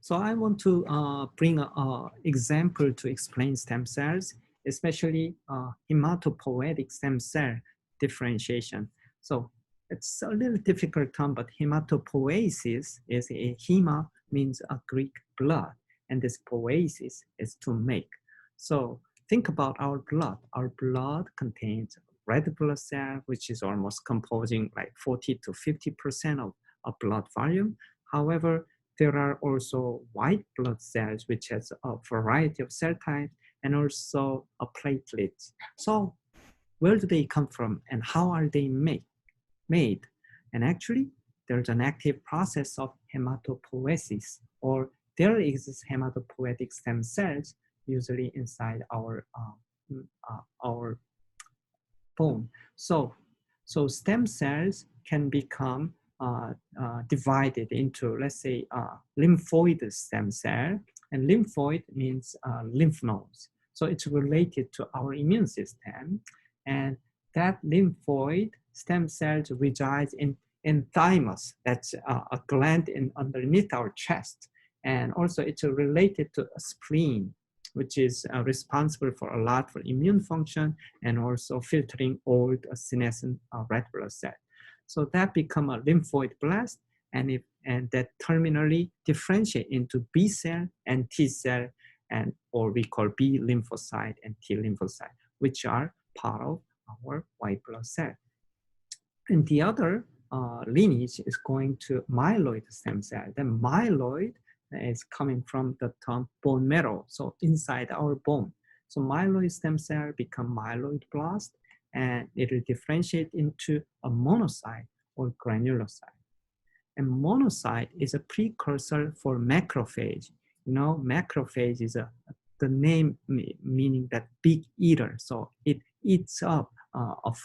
So I want to bring an example to explain stem cells, especially hematopoetic stem cell differentiation. So it's a little difficult term, but hematopoiesis is a hema means a Greek blood, and this poiesis is to make. So think about our blood. Our blood contains red blood cell, which is almost composing like 40 to 50% of blood volume. However, there are also white blood cells, which has a variety of cell types, and also a platelets. So where do they come from and how are they made? And actually, there's an active process of hematopoiesis, or there exists hematopoietic stem cells, usually inside our bone. So stem cells can become divided into, let's say, lymphoid stem cell, and lymphoid means lymph nodes. So it's related to our immune system, and that lymphoid stem cells resides in thymus. That's a gland underneath our chest, and also it's related to a spleen, which is responsible for a lot for immune function and also filtering old senescent red blood cell. So that become a lymphoid blast, and that terminally differentiate into B cell and T cell, and or we call B lymphocyte and T lymphocyte, which are part of our white blood cell. And the other lineage is going to myeloid stem cell. Then myeloid is coming from the term bone marrow, so inside our bone. So myeloid stem cell become myeloid blast, and it will differentiate into a monocyte or granulocyte. And monocyte is a precursor for macrophage. You know, macrophage is the name meaning that big eater. So it eats up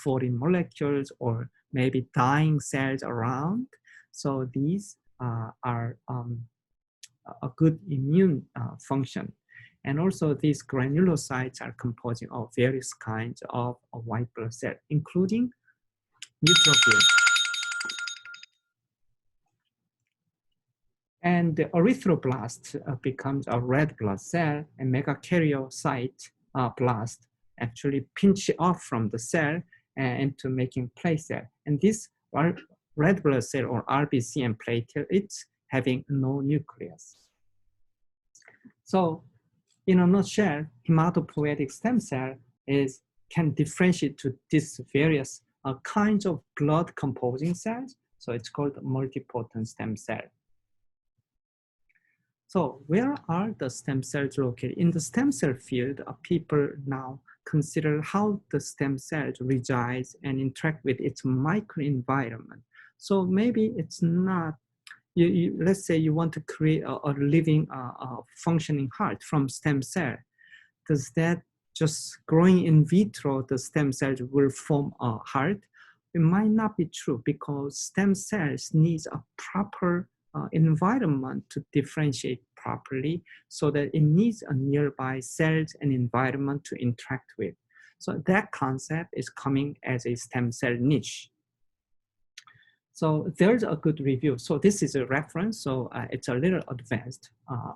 foreign molecules or maybe dying cells around. So these are a good immune function. And also these granulocytes are composing of various kinds of white blood cells, including neutrophils. And the erythroblast becomes a red blood cell, and megakaryocyte blast actually pinch off from the cell into making plate cell. And this red blood cell or RBC and platelets having no nucleus. So in a nutshell, hematopoietic stem cell can differentiate to these various kinds of blood composing cells. So it's called multipotent stem cell. So where are the stem cells located? In the stem cell field, people now consider how the stem cells resides and interact with its microenvironment. So maybe it's not, let's say you want to create a living, functioning heart from stem cell. Does that just growing in vitro, the stem cells will form a heart? It might not be true, because stem cells needs a proper environment to differentiate properly, so that it needs a nearby cells and environment to interact with. So that concept is coming as a stem cell niche. So there's a good review. So this is a reference, so it's a little advanced,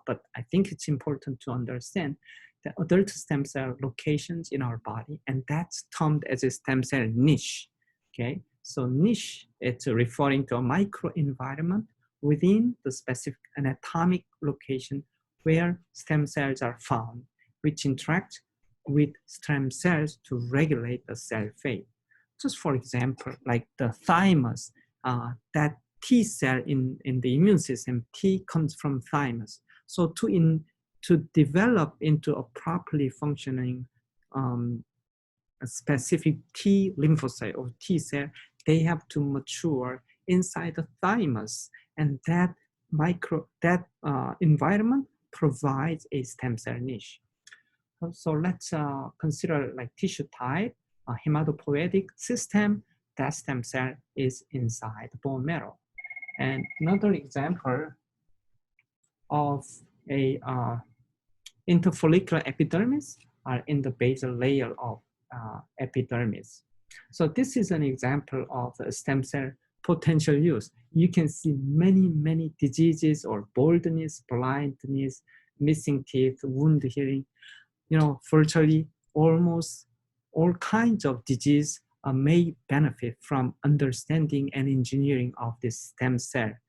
but I think it's important to understand the adult stem cell locations in our body, and that's termed as a stem cell niche, okay? So niche, it's referring to a microenvironment within the specific anatomic location where stem cells are found, which interact with stem cells to regulate the cell fate. Just for example, like the thymus, that T cell in the immune system, T comes from thymus. So to develop into a properly functioning a specific T lymphocyte or T cell, they have to mature inside the thymus, and that environment provides a stem cell niche. So let's consider like tissue type, a hematopoietic system. That stem cell is inside the bone marrow. And another example of a interfollicular epidermis are in the basal layer of epidermis. So this is an example of a stem cell potential use. You can see many diseases or baldness, blindness, missing teeth, wound healing, virtually almost all kinds of disease may benefit from understanding and engineering of this stem cell.